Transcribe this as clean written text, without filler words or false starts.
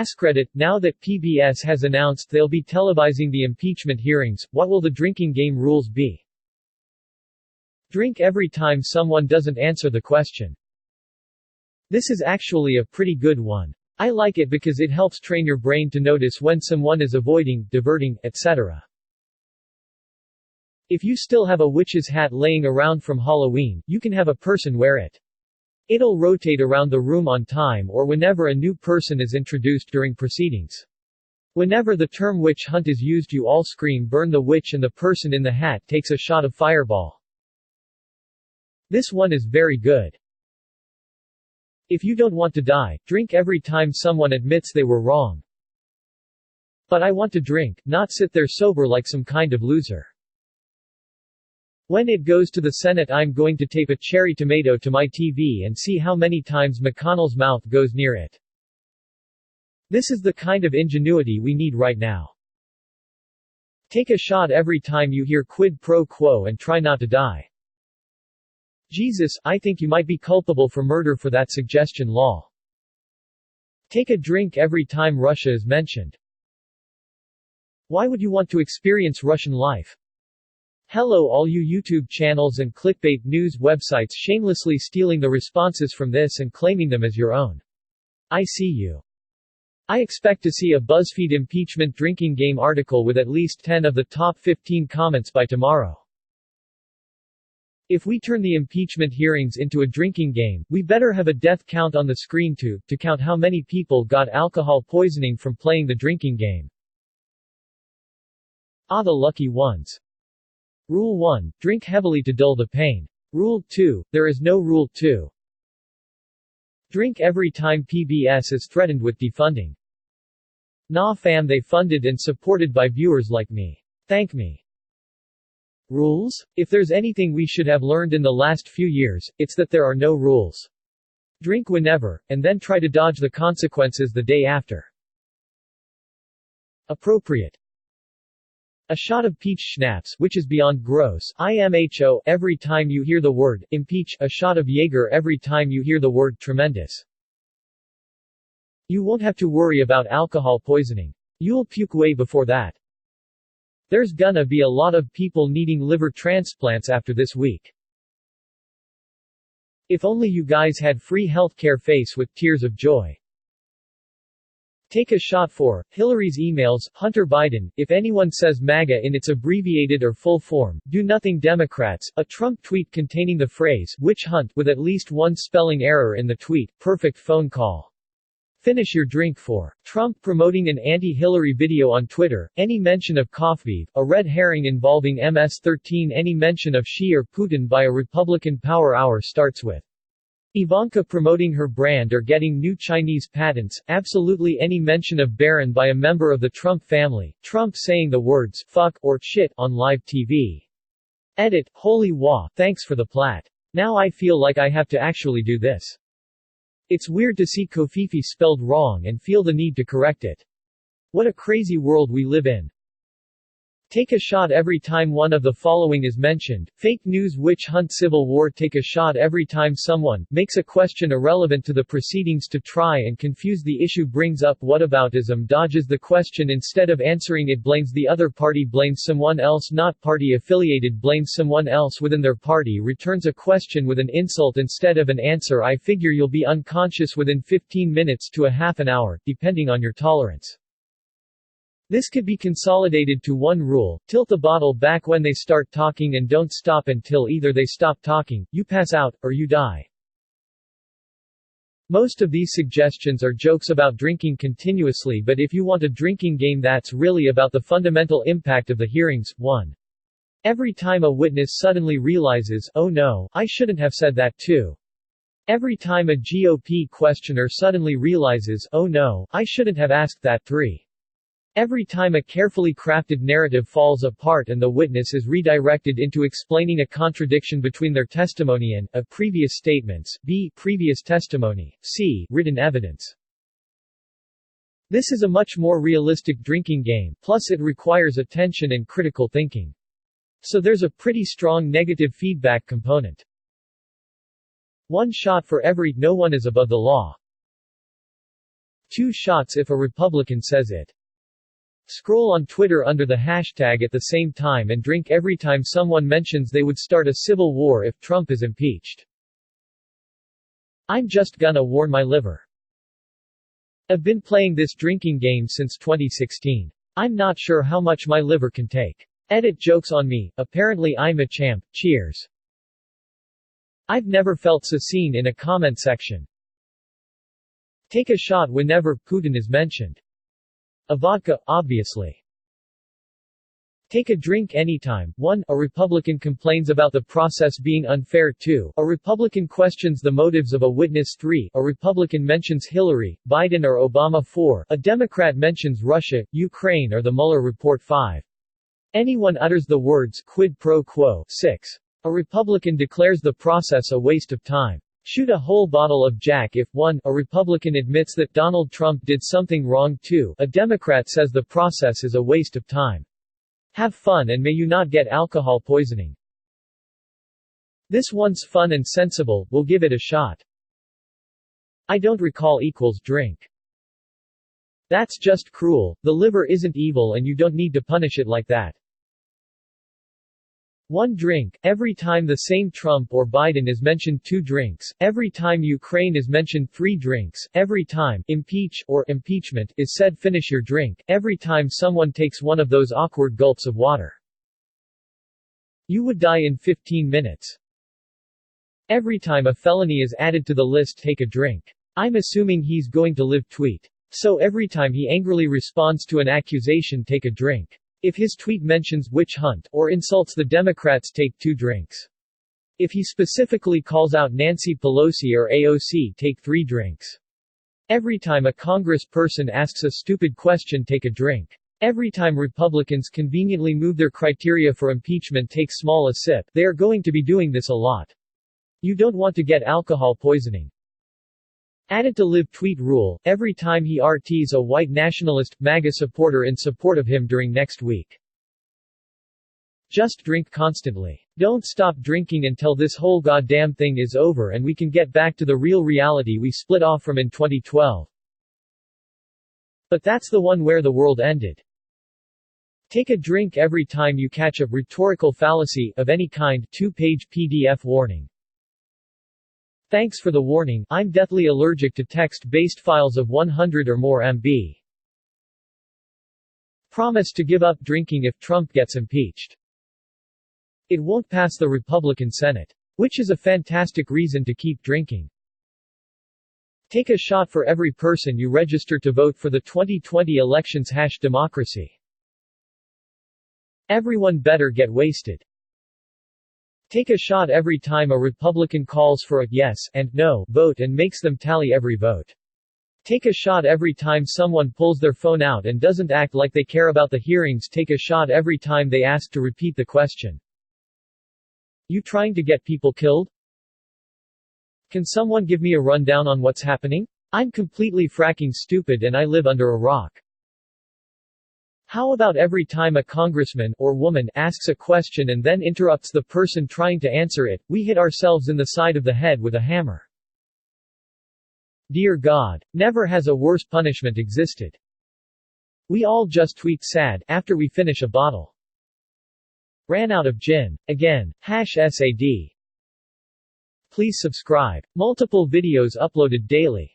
Askreddit, now that PBS has announced they'll be televising the impeachment hearings, what will the drinking game rules be? Drink every time someone doesn't answer the question. This is actually a pretty good one. I like it because it helps train your brain to notice when someone is avoiding, diverting, etc. If you still have a witch's hat laying around from Halloween, you can have a person wear it. It'll rotate around the room on time or whenever a new person is introduced during proceedings. Whenever the term witch hunt is used, you all scream burn the witch and the person in the hat takes a shot of fireball. This one is very good. If you don't want to die, drink every time someone admits they were wrong. But I want to drink, not sit there sober like some kind of loser. When it goes to the Senate, I'm going to tape a cherry tomato to my TV and see how many times McConnell's mouth goes near it. This is the kind of ingenuity we need right now. Take a shot every time you hear quid pro quo and try not to die. Jesus, I think you might be culpable for murder for that suggestion law. Take a drink every time Russia is mentioned. Why would you want to experience Russian life? Hello all you YouTube channels and clickbait news websites shamelessly stealing the responses from this and claiming them as your own. I see you. I expect to see a BuzzFeed impeachment drinking game article with at least 10 of the top 15 comments by tomorrow. If we turn the impeachment hearings into a drinking game, we better have a death count on the screen to count how many people got alcohol poisoning from playing the drinking game. Ah, the lucky ones. Rule 1. Drink heavily to dull the pain. Rule 2. There is no Rule 2. Drink every time PBS is threatened with defunding. Nah fam, they funded and supported by viewers like me. Thank me. Rules? If there's anything we should have learned in the last few years, it's that there are no rules. Drink whenever, and then try to dodge the consequences the day after. Appropriate. A shot of peach schnapps, which is beyond gross, IMHO, every time you hear the word impeach, a shot of Jaeger every time you hear the word tremendous. You won't have to worry about alcohol poisoning. You'll puke way before that. There's gonna be a lot of people needing liver transplants after this week. If only you guys had free healthcare. Face with tears of joy. Take a shot for Hillary's emails, Hunter Biden. If anyone says MAGA in its abbreviated or full form, do nothing Democrats. A Trump tweet containing the phrase witch hunt with at least one spelling error in the tweet. Perfect phone call. Finish your drink for Trump promoting an anti-Hillary video on Twitter. Any mention of coffee, a red herring involving MS-13. Any mention of Xi or Putin by a Republican power hour starts with Ivanka promoting her brand or getting new Chinese patents. Absolutely any mention of Barron by a member of the Trump family. Trump saying the words fuck or shit on live TV. Edit. Holy wah, thanks for the plat. Now I feel like I have to actually do this. It's weird to see Kofifi spelled wrong and feel the need to correct it. What a crazy world we live in. Take a shot every time one of the following is mentioned. Fake news, witch hunt, civil war. Take a shot every time someone makes a question irrelevant to the proceedings to try and confuse the issue. Brings up whataboutism, dodges the question instead of answering it. Blames the other party, blames someone else not party affiliated, blames someone else within their party. Returns a question with an insult instead of an answer. I figure you'll be unconscious within 15 minutes to a half an hour, depending on your tolerance. This could be consolidated to one rule: tilt the bottle back when they start talking and don't stop until either they stop talking, you pass out, or you die. Most of these suggestions are jokes about drinking continuously, but if you want a drinking game that's really about the fundamental impact of the hearings, 1. Every time a witness suddenly realizes, oh no, I shouldn't have said that. 2. Every time a GOP questioner suddenly realizes, oh no, I shouldn't have asked that. 3. Every time a carefully crafted narrative falls apart and the witness is redirected into explaining a contradiction between their testimony and a previous statements, b. previous testimony, c. written evidence. This is a much more realistic drinking game, plus it requires attention and critical thinking. So there's a pretty strong negative feedback component. One shot for every no one is above the law. 2 shots if a Republican says it. Scroll on Twitter under the hashtag at the same time and drink every time someone mentions they would start a civil war if Trump is impeached. I'm just gonna warn my liver. I've been playing this drinking game since 2016. I'm not sure how much my liver can take. Edit jokes on me, apparently I'm a champ, cheers. I've never felt so seen in a comment section. Take a shot whenever Putin is mentioned. A vodka, obviously. Take a drink anytime. 1. A Republican complains about the process being unfair. 2. A Republican questions the motives of a witness. 3. A Republican mentions Hillary, Biden or Obama. 4. A Democrat mentions Russia, Ukraine or the Mueller report. 5. Anyone utters the words quid pro quo. 6. A Republican declares the process a waste of time. Shoot a whole bottle of Jack if 1. A Republican admits that Donald Trump did something wrong. 2. A Democrat says the process is a waste of time. Have fun and may you not get alcohol poisoning. This one's fun and sensible, we'll give it a shot. I don't recall equals drink. That's just cruel, the liver isn't evil and you don't need to punish it like that. 1 drink, every time the same Trump or Biden is mentioned. 2 drinks, every time Ukraine is mentioned. 3 drinks, every time impeach or impeachment is said. Finish your drink, every time someone takes one of those awkward gulps of water. You would die in 15 minutes. Every time a felony is added to the list. Take a drink. I'm assuming he's going to live tweet. So every time he angrily responds to an accusation. Take a drink. If his tweet mentions witch hunt or insults the Democrats. Take 2 drinks. If he specifically calls out Nancy Pelosi or AOC. Take 3 drinks. Every time a congressperson asks a stupid question. Take a drink. Every time Republicans conveniently move their criteria for impeachment. Take small a sip. They are going to be doing this a lot. You don't want to get alcohol poisoning. Added to live tweet rule, every time he RTs a white nationalist, MAGA supporter in support of him during next week. Just drink constantly. Don't stop drinking until this whole goddamn thing is over and we can get back to the real reality we split off from in 2012. But that's the one where the world ended. Take a drink every time you catch a rhetorical fallacy of any kind. 2-page PDF warning. Thanks for the warning, I'm deathly allergic to text-based files of 100 or more MB. Promise to give up drinking if Trump gets impeached. It won't pass the Republican Senate. Which is a fantastic reason to keep drinking. Take a shot for every person you register to vote for the 2020 elections. #democracy. Everyone better get wasted. Take a shot every time a Republican calls for a yes and no vote and makes them tally every vote. Take a shot every time someone pulls their phone out and doesn't act like they care about the hearings. Take a shot every time they ask to repeat the question. You trying to get people killed? Can someone give me a rundown on what's happening? I'm completely fracking stupid and I live under a rock. How about every time a congressman or woman asks a question and then interrupts the person trying to answer it, we hit ourselves in the side of the head with a hammer? Dear God, never has a worse punishment existed. We all just tweet sad after we finish a bottle. Ran out of gin. Again. #SAD. Please subscribe. Multiple videos uploaded daily.